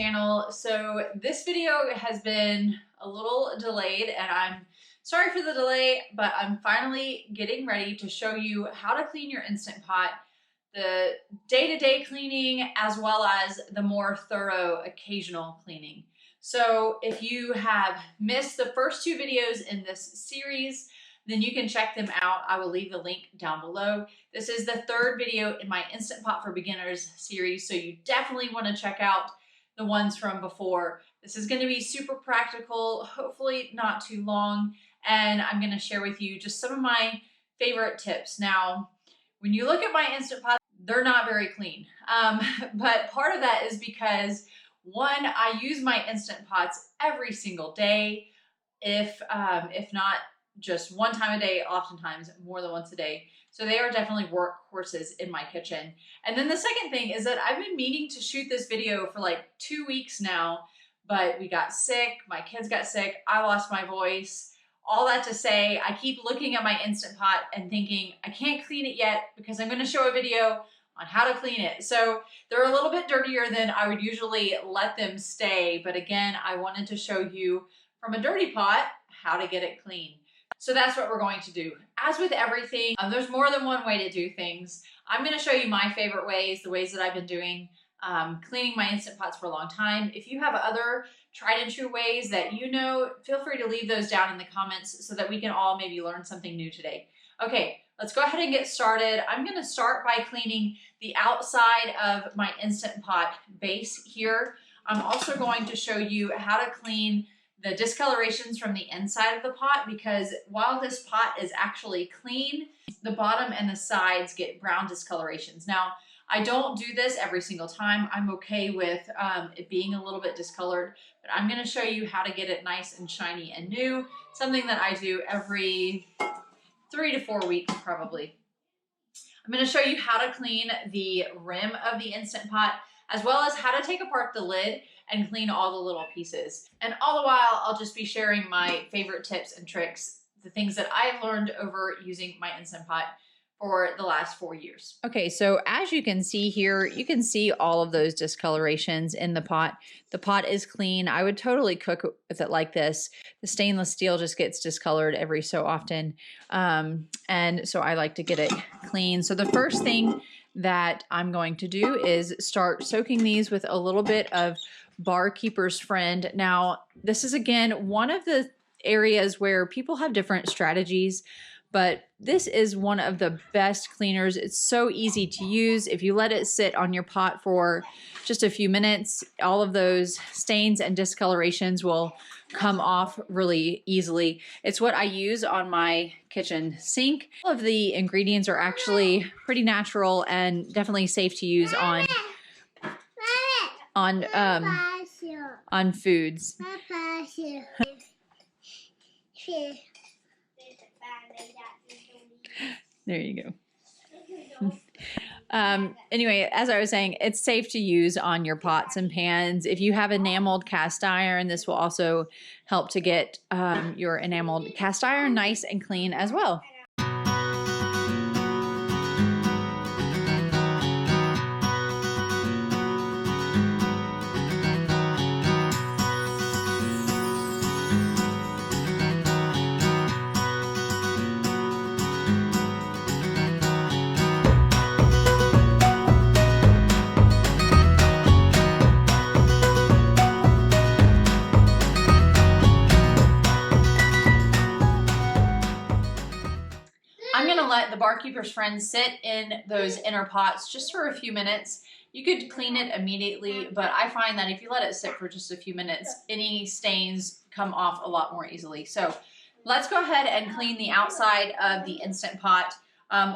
channel. So this video has been a little delayed and I'm sorry for the delay, but I'm finally getting ready to show you how to clean your Instant Pot, the day-to-day cleaning as well as the more thorough occasional cleaning. So if you have missed the first two videos in this series, then you can check them out. I will leave the link down below. This is the third video in my Instant Pot for Beginners series, so you definitely want to check out the ones from before. This is going to be super practical, hopefully not too long, and I'm going to share with you just some of my favorite tips. Now, when you look at my Instant Pot, they're not very clean, but part of that is because, one, I use my Instant Pots every single day, if not just one time a day, oftentimes more than once a day. So they are definitely workhorses in my kitchen. And then the second thing is that I've been meaning to shoot this video for like 2 weeks now, but we got sick, my kids got sick, I lost my voice. All that to say, I keep looking at my Instant Pot and thinking, I can't clean it yet because I'm gonna show a video on how to clean it. So they're a little bit dirtier than I would usually let them stay. But again, I wanted to show you from a dirty pot how to get it clean. So that's what we're going to do. As with everything, there's more than one way to do things. I'm gonna show you my favorite ways, the ways that I've been doing cleaning my Instant Pots for a long time. If you have other tried and true ways that you know, feel free to leave those down in the comments so that we can all maybe learn something new today. Okay, let's go ahead and get started. I'm gonna start by cleaning the outside of my Instant Pot base here. I'm also going to show you how to clean the discolorations from the inside of the pot, because while this pot is actually clean, the bottom and the sides get brown discolorations. Now, I don't do this every single time. I'm okay with it being a little bit discolored, but I'm gonna show you how to get it nice and shiny and new, something that I do every 3 to 4 weeks probably. I'm gonna show you how to clean the rim of the Instant Pot, as well as how to take apart the lid and clean all the little pieces. And all the while, I'll just be sharing my favorite tips and tricks, the things that I've learned over using my Instant Pot for the last 4 years. Okay, so as you can see here, you can see all of those discolorations in the pot. The pot is clean. I would totally cook with it like this. The stainless steel just gets discolored every so often. And so I like to get it clean. So the first thing that I'm going to do is start soaking these with a little bit of Barkeeper's Friend. Now, this is again one of the areas where people have different strategies, but this is one of the best cleaners. It's so easy to use. If you let it sit on your pot for just a few minutes, all of those stains and discolorations will come off really easily. It's what I use on my kitchen sink. All of the ingredients are actually pretty natural and definitely safe to use on foods. There you go. Anyway, as I was saying, it's safe to use on your pots and pans. If you have enameled cast iron, this will also help to get your enameled cast iron nice and clean as well. Let the Barkeeper's Friend sit in those inner pots just for a few minutes. You could clean it immediately, but I find that if you let it sit for just a few minutes, any stains come off a lot more easily. So let's go ahead and clean the outside of the Instant Pot,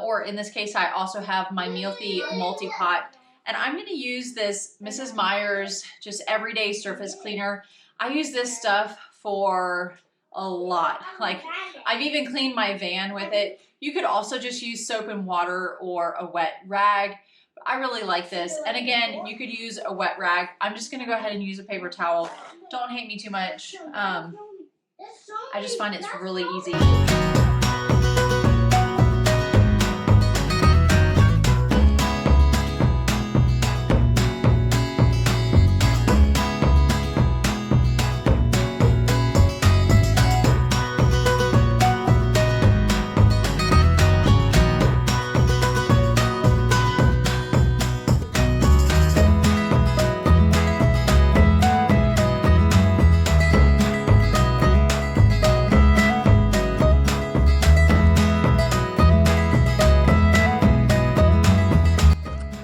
or in this case, I also have my Mealthy multi-pot, and I'm going to use this Mrs. Meyer's just everyday surface cleaner. I use this stuff for a lot. Like, I've even cleaned my van with it. You could also just use soap and water or a wet rag. But I really like this. And again, you could use a wet rag. I'm just gonna go ahead and use a paper towel. Don't hate me too much. I just find it's really easy.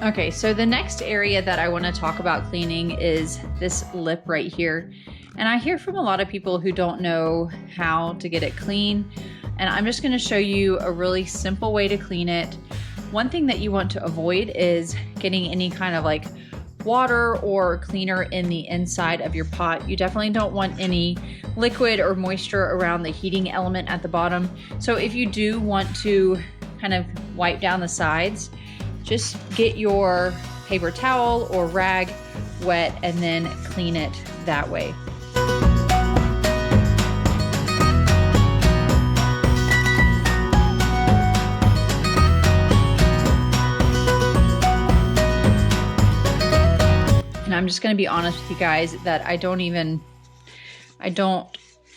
Okay, so the next area that I want to talk about cleaning is this lip right here. And I hear from a lot of people who don't know how to get it clean. And I'm just going to show you a really simple way to clean it. One thing that you want to avoid is getting any kind of like water or cleaner in the inside of your pot. You definitely don't want any liquid or moisture around the heating element at the bottom. So if you do want to kind of wipe down the sides, just get your paper towel or rag wet and then clean it that way. And I'm just going to be honest with you guys that I don't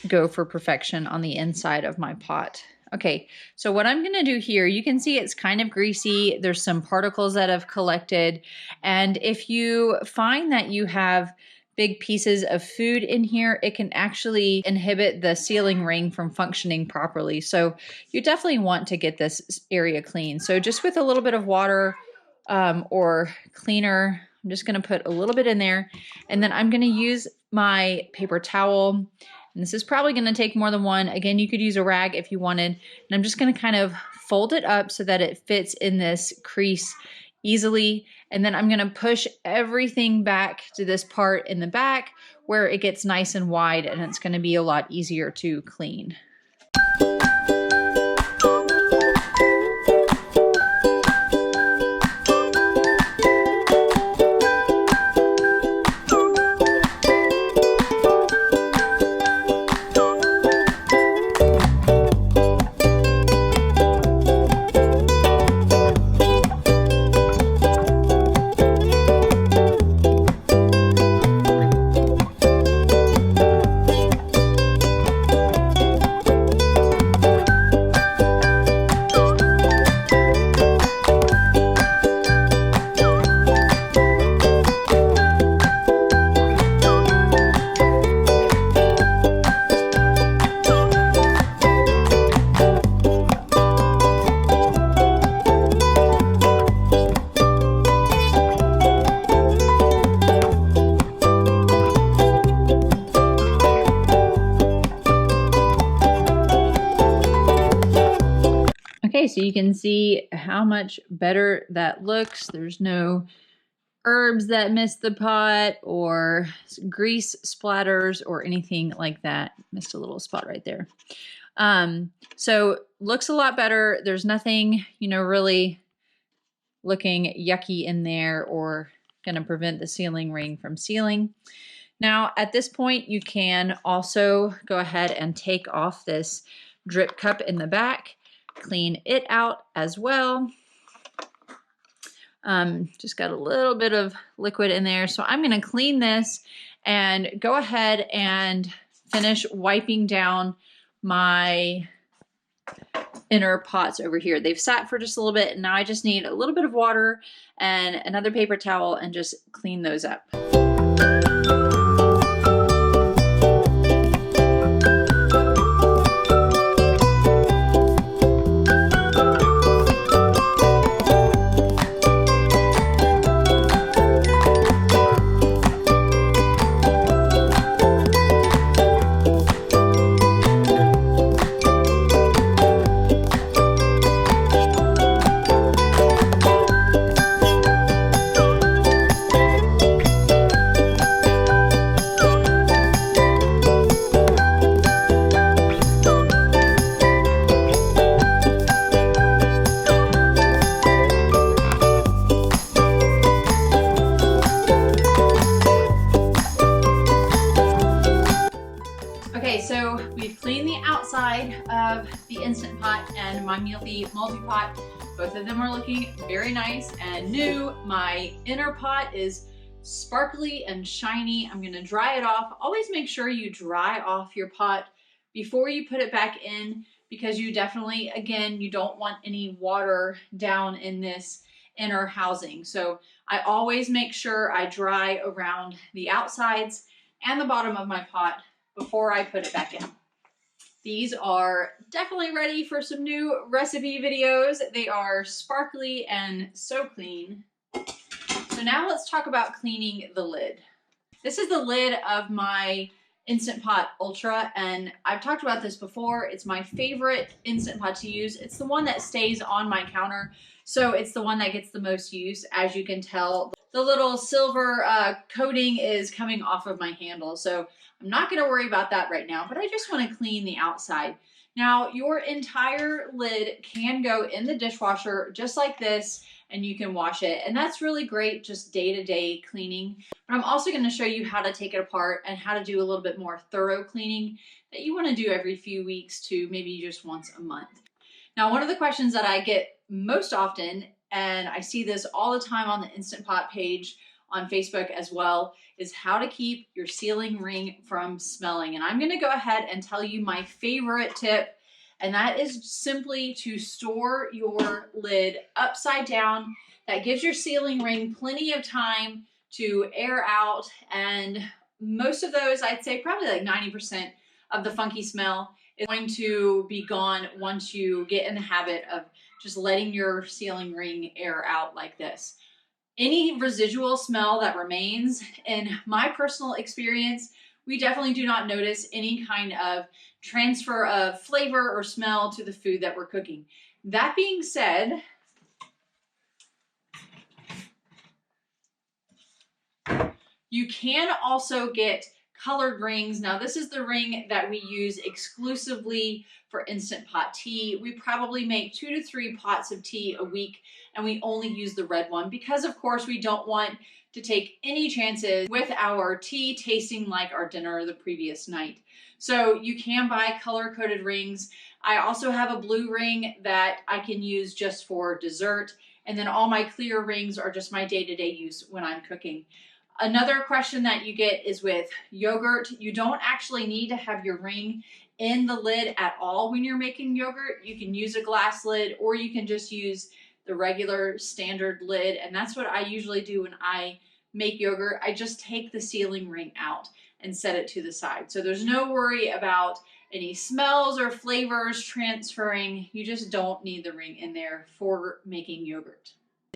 go for perfection on the inside of my pot. Okay, so what I'm gonna do here, you can see it's kind of greasy. There's some particles that have collected. And if you find that you have big pieces of food in here, it can actually inhibit the sealing ring from functioning properly. So you definitely want to get this area clean. So just with a little bit of water or cleaner, I'm just gonna put a little bit in there, and then I'm gonna use my paper towel. And this is probably going to take more than one. Again, you could use a rag if you wanted. And I'm just going to kind of fold it up so that it fits in this crease easily. And then I'm going to push everything back to this part in the back where it gets nice and wide, and it's going to be a lot easier to clean. Okay, so you can see how much better that looks. There's no herbs that miss the pot or grease splatters or anything like that. Missed a little spot right there. So looks a lot better. There's nothing, really looking yucky in there or going to prevent the sealing ring from sealing. Now, at this point, you can also go ahead and take off this drip cup in the back. Clean it out as well. Just got a little bit of liquid in there. So I'm going to clean this and go ahead and finish wiping down my inner pots over here. They've sat for just a little bit, and now I just need a little bit of water and another paper towel and just clean those up. Okay, so we've cleaned the outside of the Instant Pot and my multi-pot. Both of them are looking very nice and new. My inner pot is sparkly and shiny. I'm gonna dry it off. Always make sure you dry off your pot before you put it back in, because you definitely, again, you don't want any water down in this inner housing. So I always make sure I dry around the outsides and the bottom of my pot before I put it back in. These are definitely ready for some new recipe videos. They are sparkly and so clean. So now let's talk about cleaning the lid. This is the lid of my Instant Pot Ultra, and I've talked about this before. It's my favorite Instant Pot to use. It's the one that stays on my counter, so it's the one that gets the most use. As you can tell, the little silver coating is coming off of my handle, so I'm not going to worry about that right now, but I just want to clean the outside. Now, your entire lid can go in the dishwasher just like this, and you can wash it. And that's really great, just day-to-day cleaning. But I'm also going to show you how to take it apart and how to do a little bit more thorough cleaning that you want to do every few weeks to maybe just once a month. Now, one of the questions that I get most often, and I see this all the time on the Instant Pot page on Facebook as well, is how to keep your sealing ring from smelling. And I'm going to go ahead and tell you my favorite tip, and that is simply to store your lid upside down. That gives your sealing ring plenty of time to air out, and most of those, I'd say probably like 90% of the funky smell is going to be gone once you get in the habit of just letting your sealing ring air out like this. Any residual smell that remains, in my personal experience, we definitely do not notice any kind of transfer of flavor or smell to the food that we're cooking. That being said, you can also get colored rings. Now, this is the ring that we use exclusively for Instant Pot tea. We probably make 2 to 3 pots of tea a week, and we only use the red one because, of course, we don't want to take any chances with our tea tasting like our dinner the previous night. So you can buy color-coded rings. I also have a blue ring that I can use just for dessert, and then all my clear rings are just my day-to-day use when I'm cooking. Another question that you get is with yogurt. You don't actually need to have your ring in the lid at all when you're making yogurt. You can use a glass lid, or you can just use the regular standard lid, and that's what I usually do when I make yogurt. I just take the sealing ring out and set it to the side. So there's no worry about any smells or flavors transferring. You just don't need the ring in there for making yogurt.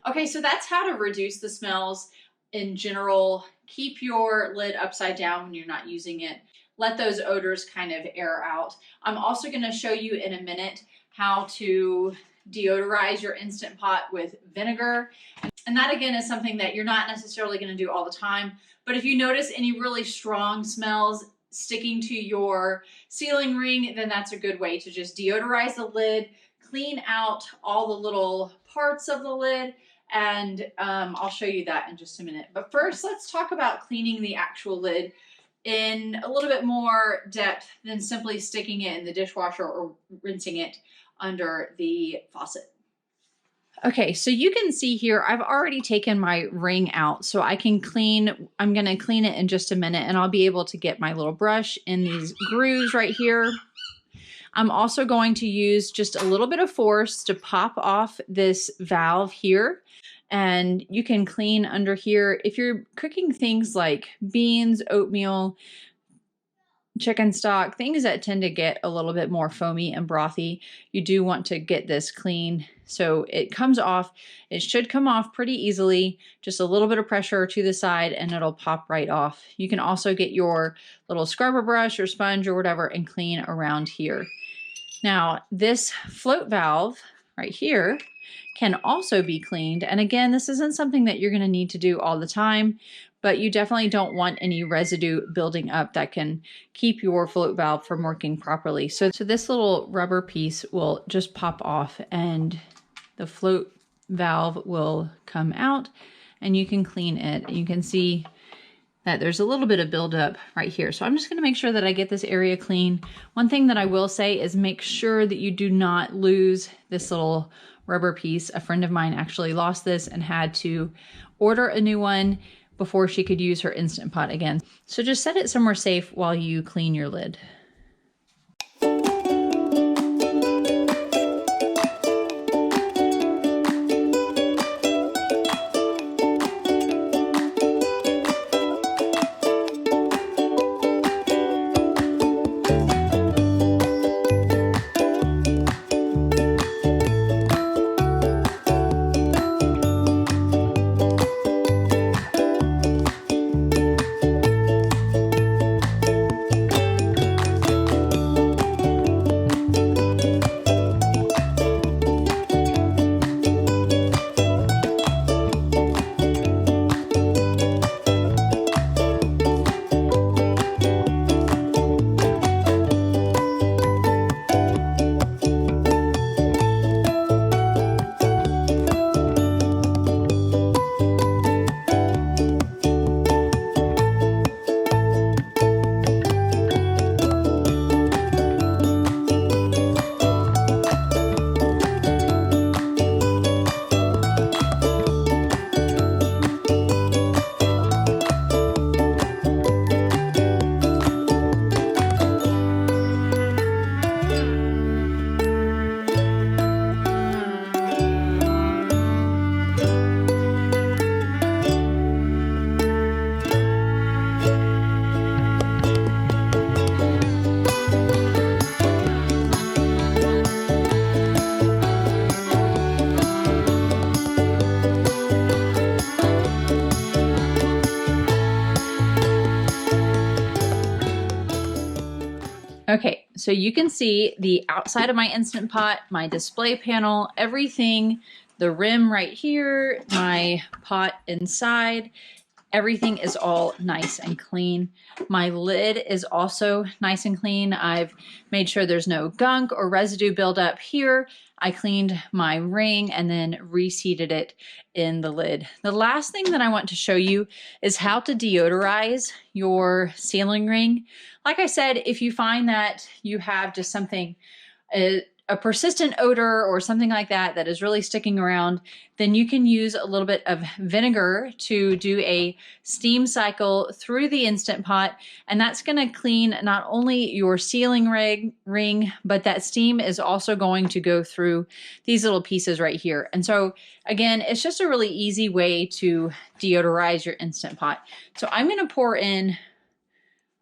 Okay, so that's how to reduce the smells in general. Keep your lid upside down when you're not using it. Let those odors kind of air out. I'm also going to show you in a minute how to deodorize your Instant Pot with vinegar. And that again is something that you're not necessarily going to do all the time. But if you notice any really strong smells sticking to your sealing ring, then that's a good way to just deodorize the lid, clean out all the little parts of the lid, and I'll show you that in just a minute. But first, let's talk about cleaning the actual lid in a little bit more depth than simply sticking it in the dishwasher or rinsing it under the faucet. Okay, so you can see here, I've already taken my ring out, so I can clean. I'm going to clean it in just a minute, and I'll be able to get my little brush in these grooves right here. I'm also going to use just a little bit of force to pop off this valve here, and you can clean under here. If you're cooking things like beans, oatmeal, chicken stock, things that tend to get a little bit more foamy and brothy, you do want to get this clean so it comes off. It should come off pretty easily, just a little bit of pressure to the side and it'll pop right off. You can also get your little scrubber brush or sponge or whatever and clean around here. Now, this float valve right here can also be cleaned. And again, this isn't something that you're going to need to do all the time, but you definitely don't want any residue building up that can keep your float valve from working properly. So this little rubber piece will just pop off and the float valve will come out and you can clean it. You can see that there's a little bit of buildup right here. So I'm just gonna make sure that I get this area clean. One thing that I will say is make sure that you do not lose this little rubber piece. A friend of mine actually lost this and had to order a new one before she could use her Instant Pot again. So just set it somewhere safe while you clean your lid. So you can see the outside of my Instant Pot, my display panel, everything, the rim right here, my pot inside, everything is all nice and clean. My lid is also nice and clean. I've made sure there's no gunk or residue buildup here. I cleaned my ring and then reseated it in the lid. The last thing that I want to show you is how to deodorize your sealing ring. Like I said, if you find that you have just something, a persistent odor or something like that that is really sticking around, then you can use a little bit of vinegar to do a steam cycle through the Instant Pot, and that's going to clean not only your sealing ring, but that steam is also going to go through these little pieces right here. And so again, it's just a really easy way to deodorize your Instant Pot. So I'm going to pour in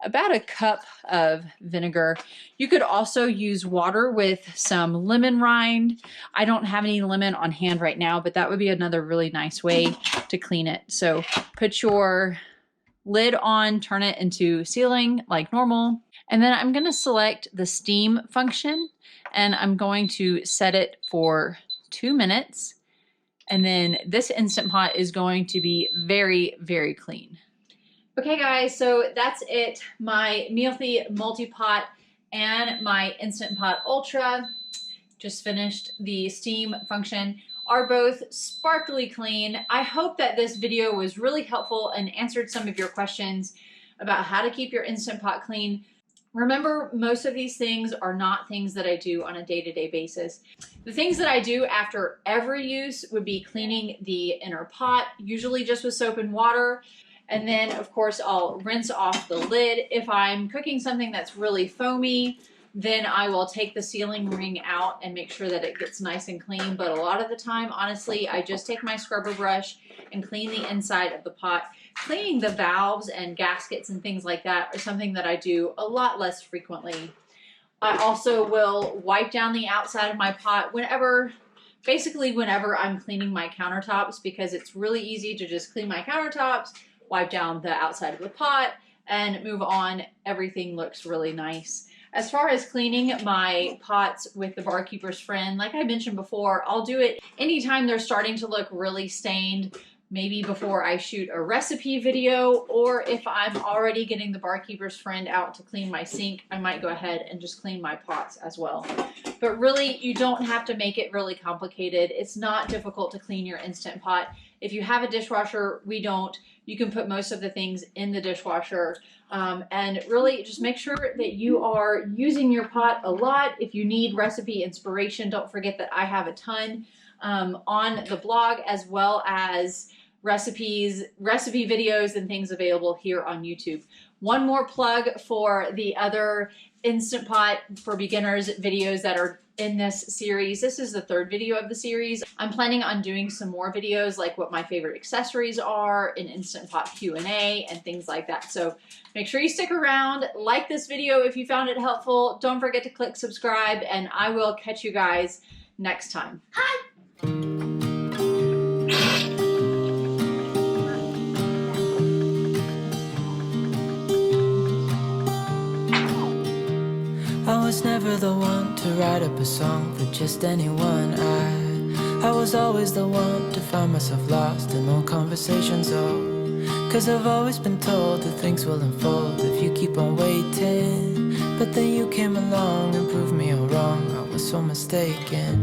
about a cup of vinegar. You could also use water with some lemon rind. I don't have any lemon on hand right now, but that would be another really nice way to clean it. So put your lid on, turn it into sealing like normal. And then I'm going to select the steam function and I'm going to set it for 2 minutes. And then this Instant Pot is going to be very, very clean. Okay guys, so that's it. My Mealthy Multi-Pot and my Instant Pot Ultra, just finished the steam function, are both sparkly clean. I hope that this video was really helpful and answered some of your questions about how to keep your Instant Pot clean. Remember, most of these things are not things that I do on a day-to-day basis. The things that I do after every use would be cleaning the inner pot, usually just with soap and water. And then, of course, I'll rinse off the lid. If I'm cooking something that's really foamy, then I will take the sealing ring out and make sure that it gets nice and clean. But a lot of the time, honestly, I just take my scrubber brush and clean the inside of the pot. Cleaning the valves and gaskets and things like that are something that I do a lot less frequently. I also will wipe down the outside of my pot basically whenever I'm cleaning my countertops, because it's really easy to just clean my countertops, wipe down the outside of the pot, and move on. Everything looks really nice. As far as cleaning my pots with the Barkeeper's Friend, like I mentioned before, I'll do it anytime they're starting to look really stained, maybe before I shoot a recipe video, or if I'm already getting the Barkeeper's Friend out to clean my sink, I might go ahead and just clean my pots as well. But really, you don't have to make it really complicated. It's not difficult to clean your Instant Pot. If you have a dishwasher, we don't. You can put most of the things in the dishwasher. And really just make sure that you are using your pot a lot. If you need recipe inspiration, don't forget that I have a ton on the blog, as well as recipe videos and things available here on YouTube. One more plug for the other Instant Pot for Beginners videos that are in this series. This is the 3rd video of the series. I'm planning on doing some more videos, like what my favorite accessories are, an Instant Pot Q&A, and things like that. So make sure you stick around, like this video if you found it helpful. Don't forget to click subscribe, and I will catch you guys next time. Hi! I was never the one to write up a song for just anyone. I was always the one to find myself lost in old conversations. Oh, 'cause I've always been told that things will unfold if you keep on waiting. But then you came along and proved me all wrong. I was so mistaken.